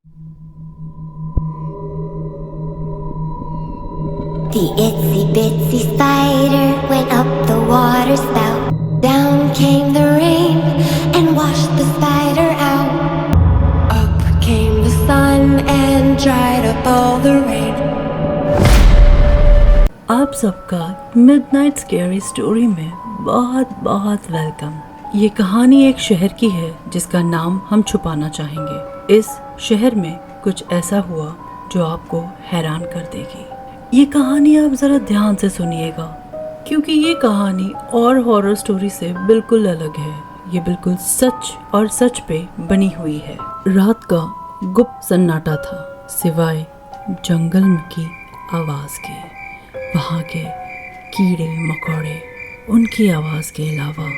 The itsy bitsy spider went up the water spout. Down came the rain and washed the spider out. Up came the sun and dried up all the rain. आप सबका midnight scary story में बहुत बहुत welcome. ये कहानी एक शहर की है जिसका नाम हम छुपाना चाहेंगे। इस शहर में कुछ ऐसा हुआ जो आपको हैरान कर देगी। ये कहानी आप जरा ध्यान से सुनिएगा क्योंकि ये कहानी और हॉरर स्टोरी से बिल्कुल अलग है। ये बिल्कुल सच और सच पे बनी हुई है। रात का गुप्त सन्नाटा था सिवाय जंगल की आवाज के। वहाँ के कीड़े मकोड़े उनकी आवाज के अलावा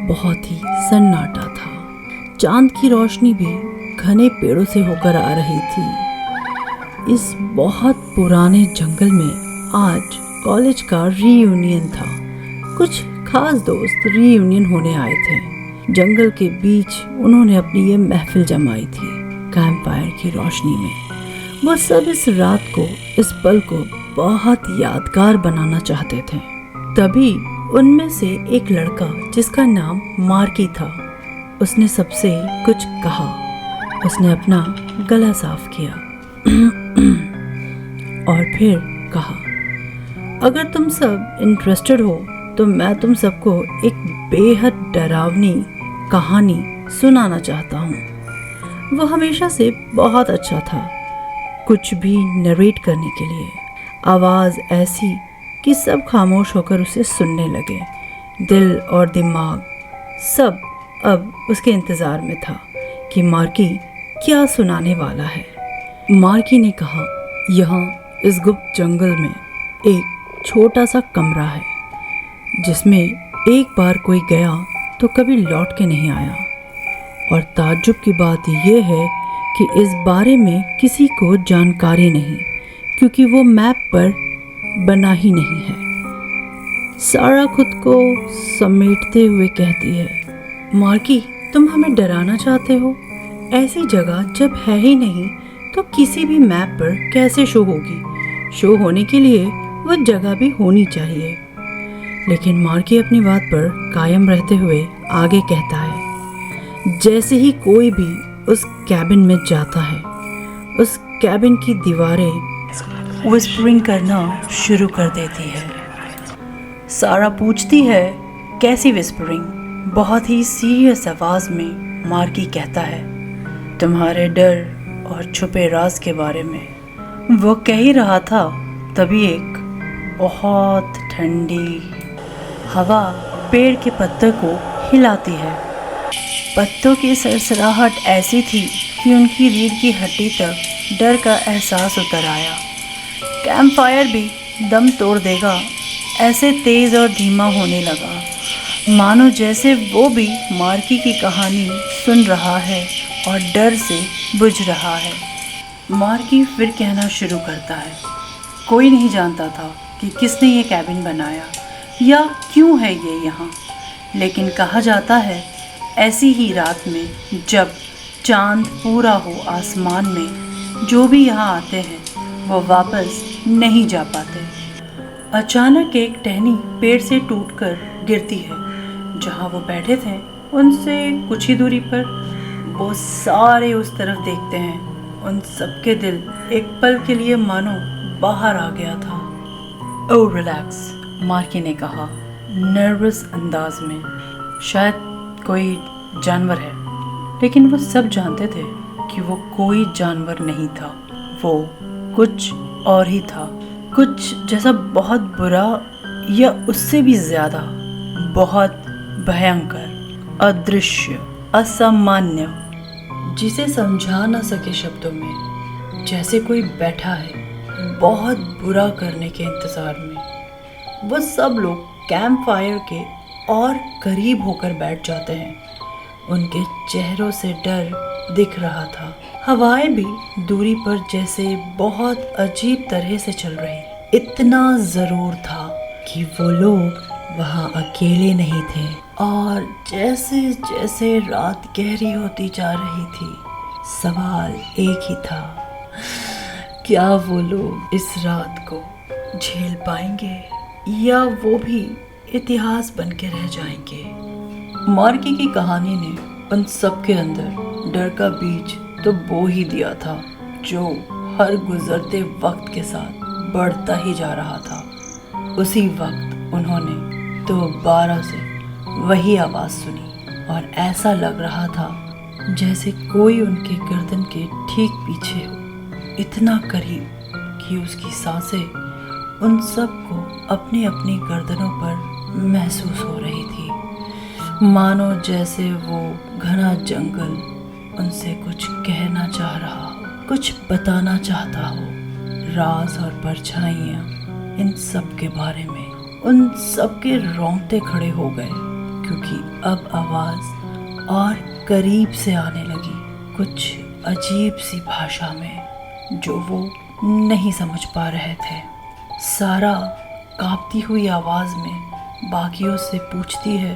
बहुत ही सन्नाटा था। चांद की रोशनी भी घने पेड़ों से होकर आ रही थी। इस बहुत पुराने जंगल में आज कॉलेज का रीयूनियन था। कुछ खास दोस्त रीयूनियन होने आए थे। जंगल के बीच उन्होंने अपनी ये महफिल जमाई थी कैंप फायर की रोशनी में। वो सब इस रात को, इस पल को बहुत यादगार बनाना चाहते थे। तभी उनमें से एक लड़का जिसका नाम मार्की था, उसने सबसे कुछ कहा। उसने अपना गला साफ किया और फिर कहा, अगर तुम सब इंटरेस्टेड हो तो मैं तुम सबको एक बेहद डरावनी कहानी सुनाना चाहता हूँ। वो हमेशा से बहुत अच्छा था कुछ भी नरेट करने के लिए। आवाज़ ऐसी कि सब खामोश होकर उसे सुनने लगे। दिल और दिमाग सब अब उसके इंतज़ार में था कि मार्की क्या सुनाने वाला है। मार्की ने कहा, यहाँ इस गुप्त जंगल में एक छोटा सा कमरा है जिसमें एक बार कोई गया तो कभी लौट के नहीं आया। और ताज्जुब की बात यह है कि इस बारे में किसी को जानकारी नहीं, क्योंकि वो मैप पर बना ही नहीं है। सारा खुद को समेटते हुए कहती है, मार्की तुम हमें डराना चाहते हो? ऐसी जगह जब है ही नहीं तो किसी भी मैप पर कैसे शो होगी? शो होने के लिए वो जगह भी होनी चाहिए। लेकिन मार्की अपनी बात पर कायम रहते हुए आगे कहता है, जैसे ही कोई भी उस कैबिन में जाता है, उस कैबिन की दीवारें विस्परिंग करना शुरू कर देती है। सारा पूछती है, कैसी विस्परिंग? बहुत ही सीरियस आवाज में मार्की कहता है, तुम्हारे डर और छुपे राज के बारे में। वो कह ही रहा था तभी एक बहुत ठंडी हवा पेड़ के पत्तों को हिलाती है। पत्तों की सरसराहट ऐसी थी कि उनकी रीढ़ की हड्डी तक डर का एहसास उतर आया। कैंप फायर भी दम तोड़ देगा ऐसे तेज और धीमा होने लगा, मानो जैसे वो भी मार्की की कहानी सुन रहा है और डर से बुझ रहा है। मार्की फिर कहना शुरू करता है, कोई नहीं जानता था कि किसने ये कैबिन बनाया या क्यों है ये यहाँ। लेकिन कहा जाता है ऐसी ही रात में जब चांद पूरा हो आसमान में, जो भी यहाँ आते हैं वो वापस नहीं जा पाते। अचानक एक टहनी पेड़ से टूटकर गिरती है। जहाँ वो बैठे थे उनसे कुछ ही दूरी पर वो सारे उस तरफ देखते हैं। उन सबके दिल एक पल के लिए मानो बाहर आ गया था। ओह रिलैक्स, मार्की ने कहा नर्वस अंदाज में। शायद कोई जानवर है। लेकिन वो सब जानते थे कि वो कोई जानवर नहीं था, वो कुछ और ही था। कुछ जैसा बहुत बुरा या उससे भी ज़्यादा, बहुत भयंकर, अदृश्य, असामान्य, जिसे समझा ना सके शब्दों में। जैसे कोई बैठा है बहुत बुरा करने के इंतज़ार में। वो सब लोग कैंप फायर के और करीब होकर बैठ जाते हैं। उनके चेहरों से डर दिख रहा था। हवाएं भी दूरी पर जैसे बहुत अजीब तरह से चल रही। इतना ज़रूर था कि वो लोग वहाँ अकेले नहीं थे। और जैसे जैसे रात गहरी होती जा रही थी, सवाल एक ही था, क्या वो लोग इस रात को झेल पाएंगे या वो भी इतिहास बन के रह जाएंगे। मार्की की कहानी ने उन सब के अंदर डर का बीज तो बो ही दिया था, जो हर गुजरते वक्त के साथ बढ़ता ही जा रहा था। उसी वक्त उन्होंने दोबारा से वही आवाज़ सुनी और ऐसा लग रहा था जैसे कोई उनके गर्दन के ठीक पीछे हो, इतना करीब कि उसकी सांसें उन सबको अपनी अपनी गर्दनों पर महसूस हो रही थी। मानो जैसे वो घना जंगल उनसे कुछ कहना चाह रहा हो, कुछ बताना चाहता हो। राज और परछाइयाँ इन सब के बारे में उन सब के रोंगटे खड़े हो गए, क्योंकि अब आवाज़ और करीब से आने लगी, कुछ अजीब सी भाषा में जो वो नहीं समझ पा रहे थे। सारा कांपती हुई आवाज़ में बाकियों से पूछती है,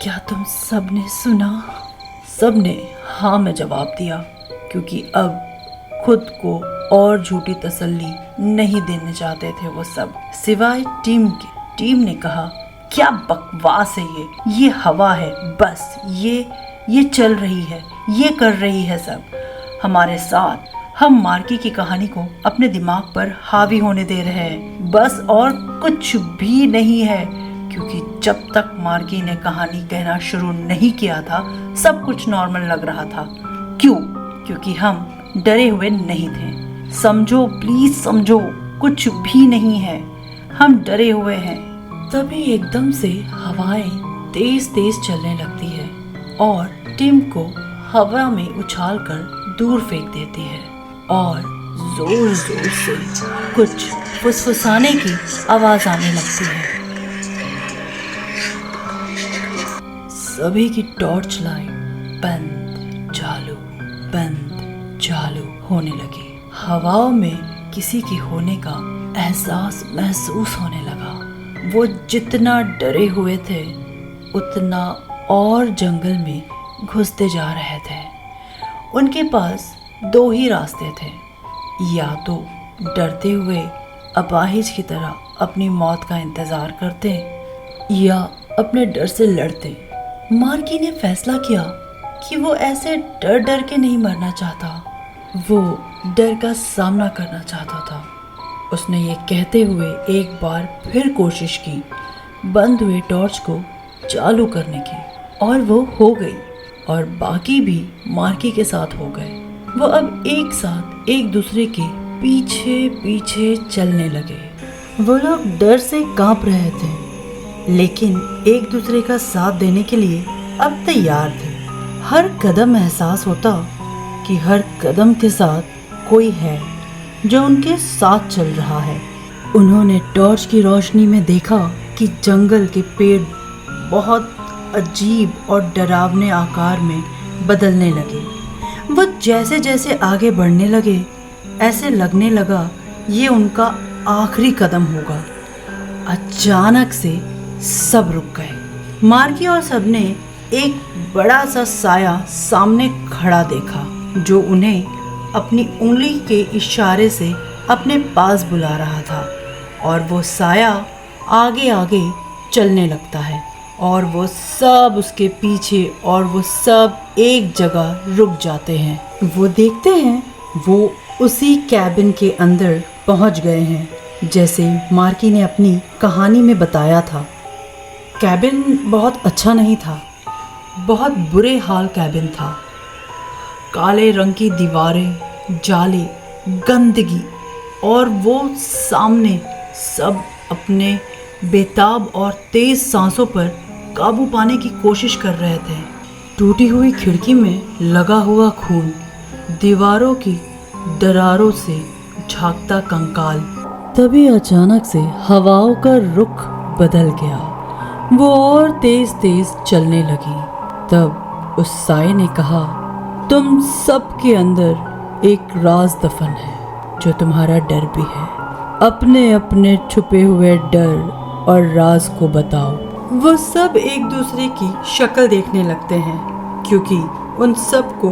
क्या तुम सब ने सुना? सब ने हाँ में जवाब दिया, क्योंकि अब खुद को और झूठी तसल्ली नहीं देने चाहते थे वो सब, सिवाय टीम के। टीम ने कहा, क्या बकवास है ये हवा है, बस ये चल रही है, ये कर रही है सब हमारे साथ। हम मार्की की कहानी को अपने दिमाग पर हावी होने दे रहे हैं, बस, और कुछ भी नहीं है। क्योंकि जब तक मार्की ने कहानी कहना शुरू नहीं किया था, सब कुछ नॉर्मल लग रहा था। क्यों? क्योंकि हम डरे हुए नहीं थे। समझो, प्लीज समझो, कुछ भी नहीं है, हम डरे हुए हैं। तभी एकदम से हवाएं तेज तेज चलने लगती है और टिम को हवा में उछालकर दूर फेंक देती है और जोर जोर से कुछ फुसफुसाने की आवाज आने लगती है। सभी की टॉर्च लाइट बंद चालू होने लगी। हवाओं में किसी के होने का एहसास महसूस होने लगा। वो जितना डरे हुए थे उतना और जंगल में घुसते जा रहे थे। उनके पास दो ही रास्ते थे, या तो डरते हुए अपाहिज की तरह अपनी मौत का इंतज़ार करते या अपने डर से लड़ते। मार्की ने फैसला किया कि वो ऐसे डर डर के नहीं मरना चाहता, वो डर का सामना करना चाहता था। उसने ये कहते हुए एक बार फिर कोशिश की बंद हुए टॉर्च को चालू करने की, और वो हो गई और बाकी भी मार्की के साथ हो गए। वो अब एक साथ एक दूसरे के पीछे पीछे चलने लगे। वो लोग डर से कांप रहे थे, लेकिन एक दूसरे का साथ देने के लिए अब तैयार थे। हर कदम एहसास होता कि हर कदम के साथ कोई है जो उनके साथ चल रहा है। उन्होंने टॉर्च की रोशनी में देखा कि जंगल के पेड़ बहुत अजीब और डरावने आकार में बदलने लगे। वो जैसे जैसे आगे बढ़ने लगे, ऐसे लगने लगा ये उनका आखिरी कदम होगा। अचानक से सब रुक गए। मार्की और सबने एक बड़ा सा साया सामने खड़ा देखा, जो उन्हें अपनी उंगली के इशारे से अपने पास बुला रहा था। और वो साया आगे आगे चलने लगता है और वो सब उसके पीछे, और वो सब एक जगह रुक जाते हैं। वो देखते हैं वो उसी कैबिन के अंदर पहुंच गए हैं, जैसे मार्की ने अपनी कहानी में बताया था। कैबिन बहुत अच्छा नहीं था, बहुत बुरे हाल कैबिन था। काले रंग की दीवारें, जाले, गंदगी, और वो सामने सब अपने बेताब और तेज सांसों पर काबू पाने की कोशिश कर रहे थे। टूटी हुई खिड़की में लगा हुआ खून, दीवारों की दरारों से झांकता कंकाल। तभी अचानक से हवाओं का रुख बदल गया, वो और तेज तेज चलने लगी। तब उस साए ने कहा, तुम सब के अंदर एक राज दफन है, जो तुम्हारा डर भी है। अपने अपने छुपे हुए डर और राज को बताओ। वो सब एक दूसरे की शक्ल देखने लगते हैं, क्योंकि उन सब को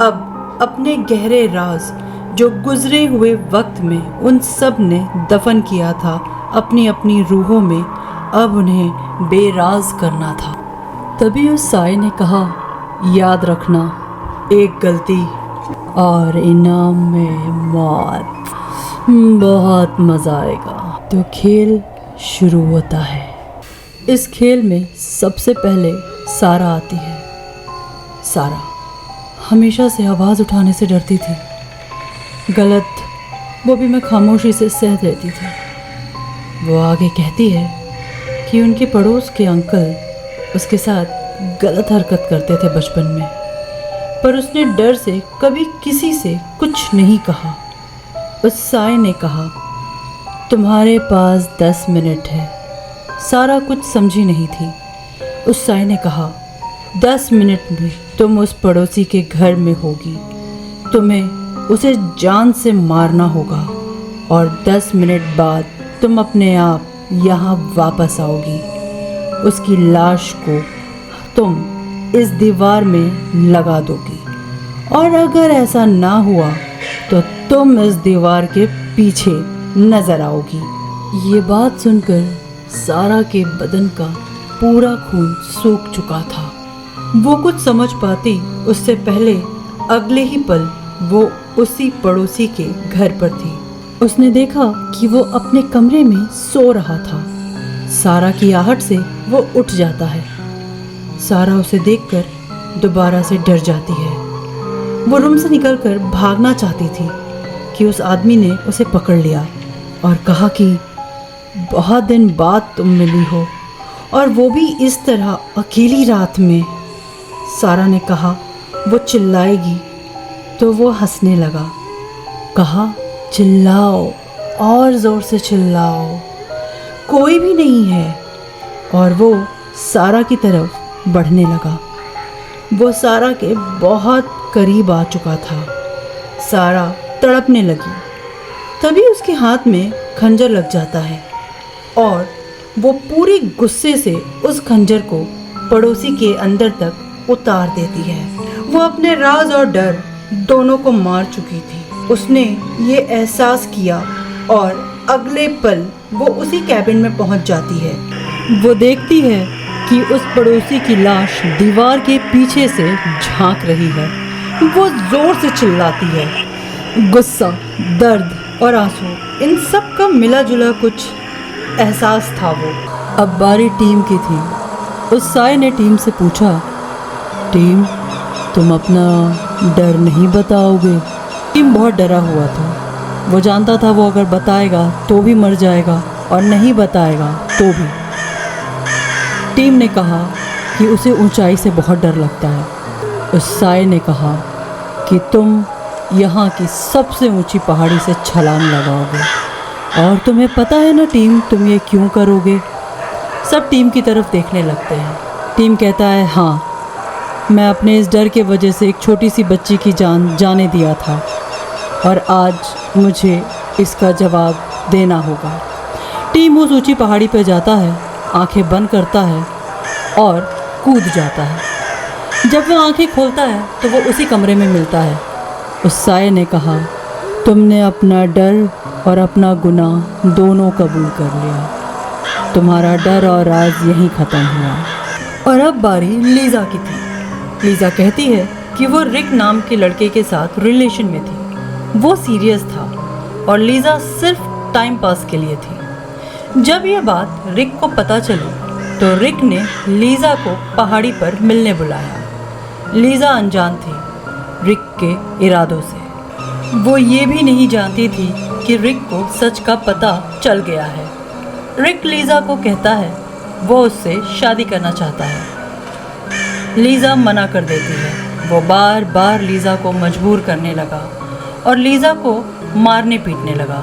अब अपने गहरे राज जो गुजरे हुए वक्त में उन सब ने दफन किया था अपनी अपनी रूहों में, अब उन्हें बेराज करना था। तभी उस साए ने कहा, याद रखना, एक गलती और इनाम में मौत। बहुत मज़ा आएगा। तो खेल शुरू होता है। इस खेल में सबसे पहले सारा आती है। सारा हमेशा से आवाज़ उठाने से डरती थी। गलत, वो भी मैं खामोशी से सह देती थी। वो आगे कहती है कि उनके पड़ोस के अंकल उसके साथ गलत हरकत करते थे बचपन में, पर उसने डर से कभी किसी से कुछ नहीं कहा। उस साए ने कहा, तुम्हारे पास 10 मिनट है। सारा कुछ समझी नहीं थी। उस साए ने कहा, 10 मिनट में तुम उस पड़ोसी के घर में होगी। तुम्हें उसे जान से मारना होगा और 10 मिनट बाद तुम अपने आप यहाँ वापस आओगी। उसकी लाश को तुम इस दीवार में लगा दोगी और अगर ऐसा ना हुआ तो तुम इस दीवार के पीछे नजर आओगी। ये बात सुनकर सारा के बदन का पूरा खून सूख चुका था। वो कुछ समझ पाती उससे पहले अगले ही पल वो उसी पड़ोसी के घर पर थी। उसने देखा कि वो अपने कमरे में सो रहा था। सारा की आहट से वो उठ जाता है। सारा उसे देखकर दोबारा से डर जाती है। वो रूम से निकलकर भागना चाहती थी कि उस आदमी ने उसे पकड़ लिया और कहा कि बहुत दिन बाद तुम मिली हो और वो भी इस तरह अकेली रात में। सारा ने कहा वो चिल्लाएगी तो वो हंसने लगा। कहा, चिल्लाओ और ज़ोर से चिल्लाओ, कोई भी नहीं है। और वो सारा की तरफ बढ़ने लगा। वो सारा के बहुत करीब आ चुका था। सारा तड़पने लगी। तभी उसके हाथ में खंजर लग जाता है और वो पूरे गुस्से से उस खंजर को पड़ोसी के अंदर तक उतार देती है। वो अपने राज और डर दोनों को मार चुकी थी। उसने ये एहसास किया और अगले पल वो उसी कैबिन में पहुंच जाती है। वो देखती है कि उस पड़ोसी की लाश दीवार के पीछे से झांक रही है। वो जोर से चिल्लाती है। गुस्सा, दर्द और आंसू, इन सब का मिला जुला कुछ एहसास था वो। अब बारी टीम की थी। उस साए ने टीम से पूछा, टीम, तुम अपना डर नहीं बताओगे? टीम बहुत डरा हुआ था। वो जानता था वो अगर बताएगा तो भी मर जाएगा और नहीं बताएगा तो भी। टीम ने कहा कि उसे ऊंचाई से बहुत डर लगता है। उस साए ने कहा कि तुम यहाँ की सबसे ऊंची पहाड़ी से छलांग लगाओगे और तुम्हें पता है ना टीम, तुम ये क्यों करोगे? सब टीम की तरफ देखने लगते हैं। टीम कहता है, हाँ, मैं अपने इस डर के वजह से एक छोटी सी बच्ची की जान जाने दिया था और आज मुझे इसका जवाब देना होगा। टीम उस ऊंची पहाड़ी पर जाता है, आंखें बंद करता है और कूद जाता है। जब वह आंखें खोलता है तो वो उसी कमरे में मिलता है। उस साए ने कहा, तुमने अपना डर और अपना गुनाह दोनों कबूल कर लिया। तुम्हारा डर और राज यहीं ख़त्म हुआ। और अब बारी लीज़ा की थी। लीज़ा कहती है कि वो रिक नाम के लड़के के साथ रिलेशन में थी। वो सीरियस था और लीज़ा सिर्फ टाइम पास के लिए थी। जब यह बात रिक को पता चली तो रिक ने लीज़ा को पहाड़ी पर मिलने बुलाया। लीज़ा अनजान थी रिक के इरादों से। वो ये भी नहीं जानती थी कि रिक को सच का पता चल गया है। रिक लीज़ा को कहता है वो उससे शादी करना चाहता है। लीज़ा मना कर देती है। वो बार बार लीज़ा को मजबूर करने लगा और लीज़ा को मारने पीटने लगा।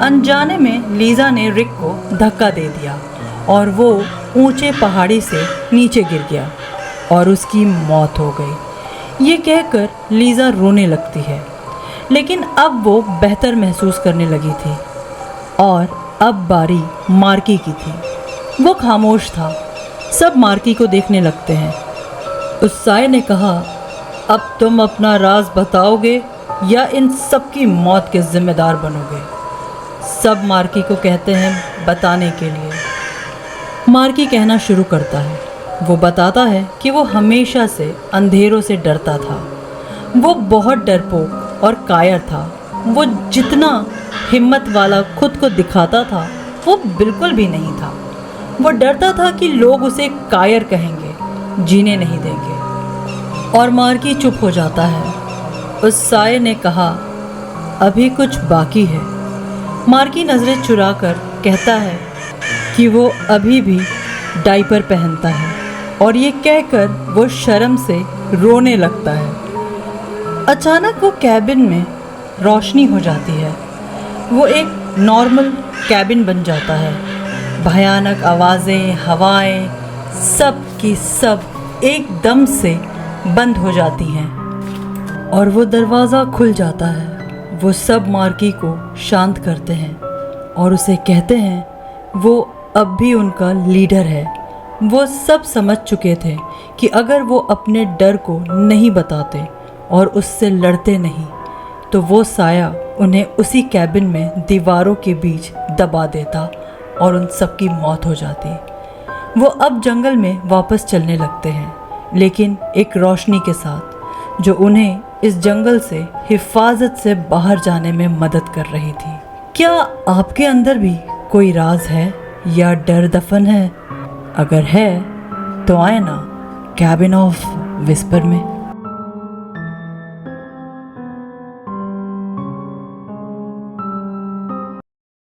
अनजाने में लीज़ा ने रिक को धक्का दे दिया और वो ऊंचे पहाड़ी से नीचे गिर गया और उसकी मौत हो गई। ये कहकर लीज़ा रोने लगती है, लेकिन अब वो बेहतर महसूस करने लगी थी। और अब बारी मार्की की थी। वो खामोश था। सब मार्की को देखने लगते हैं। उस साए ने कहा, अब तुम अपना राज बताओगे या इन सब की मौत के जिम्मेदार बनोगे? सब मार्की को कहते हैं बताने के लिए। मार्की कहना शुरू करता है। वो बताता है कि वो हमेशा से अंधेरों से डरता था। वो बहुत डरपोक और कायर था। वो जितना हिम्मत वाला खुद को दिखाता था वो बिल्कुल भी नहीं था। वो डरता था कि लोग उसे कायर कहेंगे, जीने नहीं देंगे। और मार्की चुप हो जाता है। उस साये ने कहा, अभी कुछ बाकी है। मार्की नज़रें चुरा कर कहता है कि वो अभी भी डायपर पहनता है, और ये कहकर वो शर्म से रोने लगता है। अचानक वो कैबिन में रोशनी हो जाती है। वो एक नॉर्मल कैबिन बन जाता है। भयानक आवाज़ें, हवाएं, सब की सब एकदम से बंद हो जाती हैं और वो दरवाज़ा खुल जाता है। वो सब मार्की को शांत करते हैं और उसे कहते हैं वो अब भी उनका लीडर है। वो सब समझ चुके थे कि अगर वो अपने डर को नहीं बताते और उससे लड़ते नहीं तो वो साया उन्हें उसी कैबिन में दीवारों के बीच दबा देता और उन सब की मौत हो जाती। वो अब जंगल में वापस चलने लगते हैं, लेकिन एक रोशनी के साथ जो उन्हें इस जंगल से हिफाजत से बाहर जाने में मदद कर रही थी। क्या आपके अंदर भी कोई राज है या डर दफन है? अगर है तो आए ना कैबिन ऑफ विस्पर में।